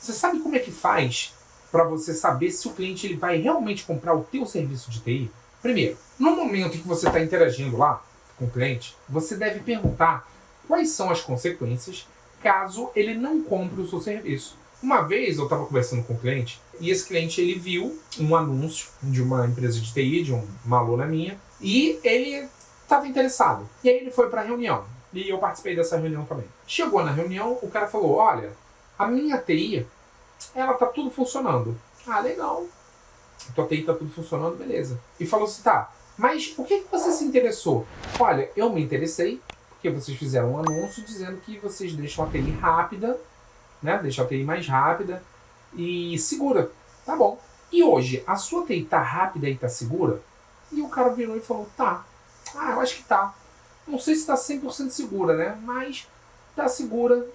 Você sabe como é que faz para você saber se o cliente ele vai realmente comprar o teu serviço de TI? Primeiro, no momento em que você está interagindo lá com o cliente, você deve perguntar quais são as consequências caso ele não compre o seu serviço. Uma vez eu estava conversando com um cliente e esse cliente ele viu um anúncio de uma empresa de TI, de uma aluna minha, e ele estava interessado. E aí ele foi para a reunião e eu participei dessa reunião também. Chegou na reunião, o cara falou, olha, a minha TI, ela tá tudo funcionando. Ah, legal. A tua TI tá tudo funcionando, beleza. E falou assim, tá, mas o que você se interessou? Olha, eu me interessei porque vocês fizeram um anúncio dizendo que vocês deixam a TI rápida, né? Deixam a TI mais rápida e segura. Tá bom. E hoje, a sua TI tá rápida e tá segura? E o cara virou e falou, tá. Ah, eu acho que tá. Não sei se tá 100% segura, né? Mas tá segura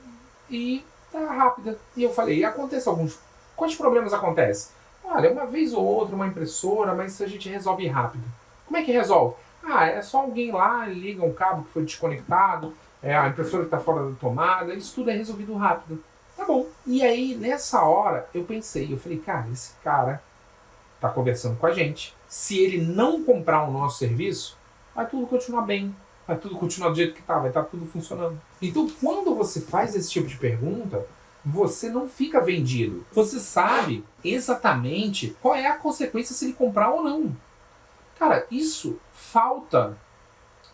e tá rápida. E eu falei, e acontece alguns... Quais problemas acontecem? Olha, uma vez ou outra, uma impressora, mas a gente resolve rápido. Como é que resolve? Ah, é só alguém lá, liga um cabo que foi desconectado, a impressora que está fora da tomada, isso tudo é resolvido rápido. Tá bom. E aí, nessa hora, eu pensei, eu falei, cara, esse cara tá conversando com a gente. Se ele não comprar o nosso serviço, vai tudo continuar bem. Vai tudo continuar do jeito que tá, vai estar tudo funcionando. Então, quando você faz esse tipo de pergunta, você não fica vendido. Você sabe exatamente qual é a consequência se ele comprar ou não. Cara, isso falta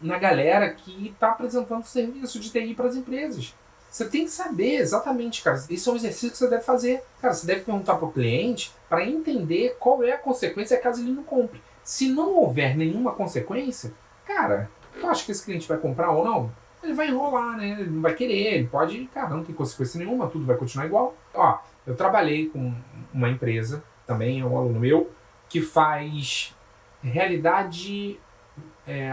na galera que está apresentando serviço de TI para as empresas. Você tem que saber exatamente, cara. Esse é um exercício que você deve fazer. Cara, você deve perguntar para o cliente para entender qual é a consequência caso ele não compre. Se não houver nenhuma consequência, cara, tu acha que esse cliente vai comprar ou não? Ele vai enrolar, né? Ele não vai querer, ele pode... Cara, não tem consequência nenhuma, tudo vai continuar igual. Ó, eu trabalhei com uma empresa, também é um aluno meu, que faz realidade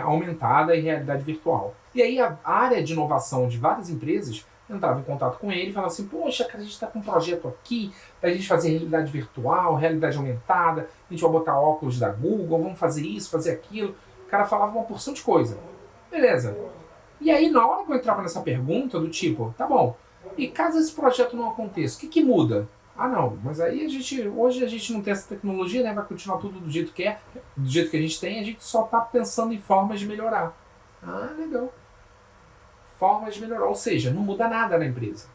aumentada e realidade virtual. E aí a área de inovação de várias empresas entrava em contato com ele e falava assim, poxa, cara, a gente está com um projeto aqui para a gente fazer realidade virtual, realidade aumentada, a gente vai botar óculos da Google, vamos fazer isso, fazer aquilo. O cara falava uma porção de coisa. Beleza. E aí, na hora que eu entrava nessa pergunta, do tipo, tá bom, e caso esse projeto não aconteça, o que muda? Ah, não, mas aí hoje a gente não tem essa tecnologia, né? Vai continuar tudo do jeito que é, do jeito que a gente só tá pensando em formas de melhorar. Ah, legal. Formas de melhorar, ou seja, não muda nada na empresa.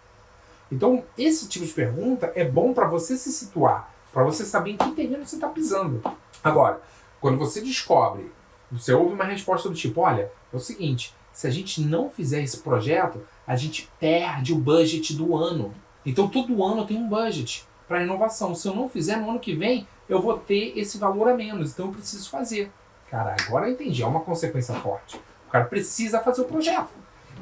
Então, esse tipo de pergunta é bom para você se situar, para você saber em que terreno você está pisando. Agora, quando você descobre, você ouve uma resposta do tipo, olha, é o seguinte, se a gente não fizer esse projeto, a gente perde o budget do ano. Então, todo ano tem um budget para inovação. Se eu não fizer no ano que vem, eu vou ter esse valor a menos. Então, eu preciso fazer. Cara, agora eu entendi. É uma consequência forte. O cara precisa fazer o projeto.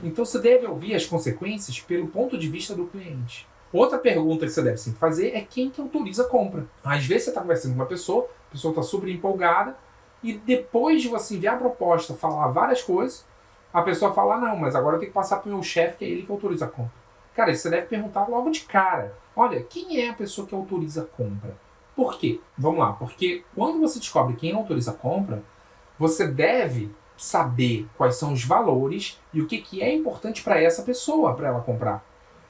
Então, você deve ouvir as consequências pelo ponto de vista do cliente. Outra pergunta que você deve sempre fazer é quem que autoriza a compra. Às vezes, você está conversando com uma pessoa, a pessoa está super empolgada, e depois de você enviar a proposta, falar várias coisas, a pessoa fala, não, mas agora eu tenho que passar para o meu chefe, que é ele que autoriza a compra. Cara, você deve perguntar logo de cara. Olha, quem é a pessoa que autoriza a compra? Por quê? Vamos lá. Porque quando você descobre quem autoriza a compra, você deve saber quais são os valores e o que é importante para essa pessoa, para ela comprar.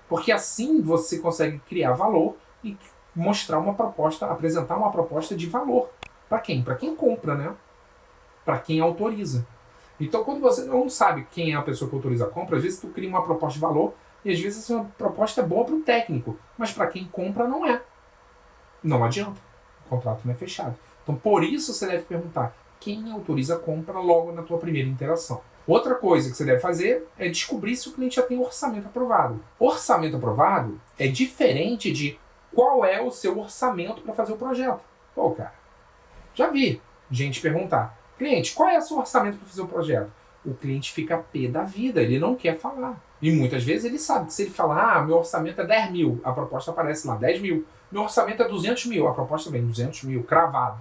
Porque assim você consegue criar valor e mostrar uma proposta, apresentar uma proposta de valor. Para quem? Para quem compra, né? Para quem autoriza. Então, quando você não sabe quem é a pessoa que autoriza a compra, às vezes tu cria uma proposta de valor e às vezes essa proposta é boa para o técnico, mas para quem compra não é. Não adianta. O contrato não é fechado. Então, por isso você deve perguntar quem autoriza a compra logo na tua primeira interação. Outra coisa que você deve fazer é descobrir se o cliente já tem orçamento aprovado. Orçamento aprovado é diferente de qual é o seu orçamento para fazer o projeto. Pô, cara, já vi gente perguntar, cliente, qual é o seu orçamento para fazer o projeto? O cliente fica pé da vida, ele não quer falar. E muitas vezes ele sabe que se ele falar, meu orçamento é 10 mil, a proposta aparece lá, 10 mil. Meu orçamento é 200 mil, a proposta vem 200 mil, cravado.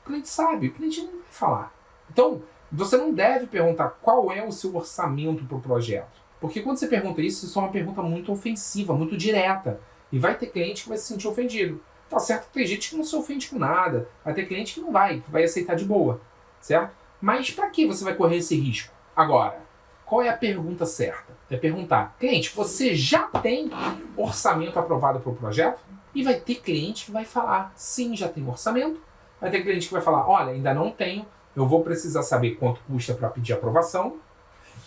O cliente sabe, o cliente não vai falar. Então, você não deve perguntar qual é o seu orçamento para o projeto. Porque quando você pergunta isso é uma pergunta muito ofensiva, muito direta. E vai ter cliente que vai se sentir ofendido. Tá certo que tem gente que não se ofende com nada. Vai ter cliente que não vai, que vai aceitar de boa. Certo? Mas para que você vai correr esse risco? Agora, qual é a pergunta certa? É perguntar, cliente, você já tem orçamento aprovado para o projeto? E vai ter cliente que vai falar, sim, já tem orçamento. Vai ter cliente que vai falar, olha, ainda não tenho, eu vou precisar saber quanto custa para pedir aprovação.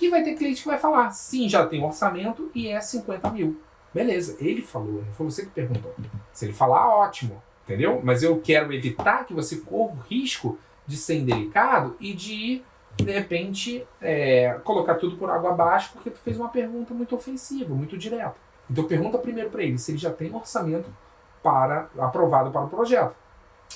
E vai ter cliente que vai falar, sim, já tem orçamento e é 50 mil. Beleza, ele falou, não foi você que perguntou. Se ele falar, ótimo, entendeu? Mas eu quero evitar que você corra o risco de ser indelicado e de repente, colocar tudo por água abaixo porque tu fez uma pergunta muito ofensiva, muito direta. Então pergunta primeiro para ele se ele já tem orçamento aprovado para o projeto.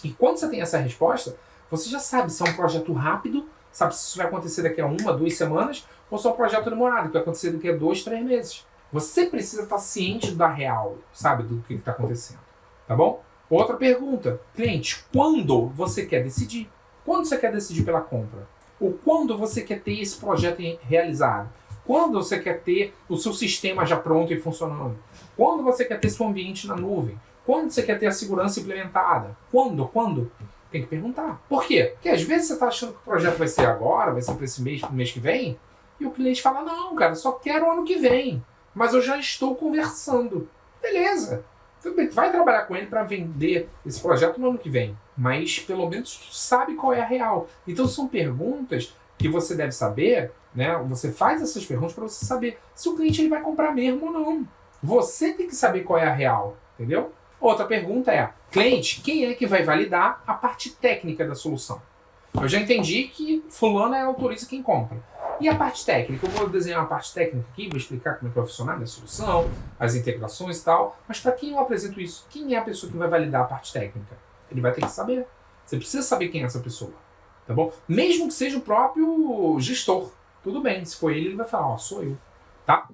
E quando você tem essa resposta, você já sabe se é um projeto rápido, sabe se isso vai acontecer daqui a 1, 2 semanas, ou se é um projeto demorado, que vai acontecer daqui a 2, 3 meses. Você precisa estar ciente da real, sabe, do que está acontecendo. Tá bom? Outra pergunta. Cliente, quando você quer decidir? Quando você quer decidir pela compra? Ou quando você quer ter esse projeto realizado? Quando você quer ter o seu sistema já pronto e funcionando? Quando você quer ter seu ambiente na nuvem? Quando você quer ter a segurança implementada? Quando? Tem que perguntar. Por quê? Porque às vezes você está achando que o projeto vai ser agora, vai ser para esse mês, para o mês que vem, e o cliente fala, não, cara, só quero o ano que vem. Mas eu já estou conversando. Beleza. Tudo bem, tu vai trabalhar com ele para vender esse projeto no ano que vem. Mas pelo menos tu sabe qual é a real. Então são perguntas que você deve saber, né? Você faz essas perguntas para você saber se o cliente ele vai comprar mesmo ou não. Você tem que saber qual é a real, entendeu? Outra pergunta é, cliente, quem é que vai validar a parte técnica da solução? Eu já entendi que fulano autoriza quem compra. E a parte técnica? Eu vou desenhar uma parte técnica aqui, vou explicar como é que vai funcionar a minha solução, as integrações e tal. Mas para quem eu apresento isso? Quem é a pessoa que vai validar a parte técnica? Ele vai ter que saber. Você precisa saber quem é essa pessoa. Tá bom? Mesmo que seja o próprio gestor. Tudo bem, se for ele, ele vai falar, ó, sou eu. Tá?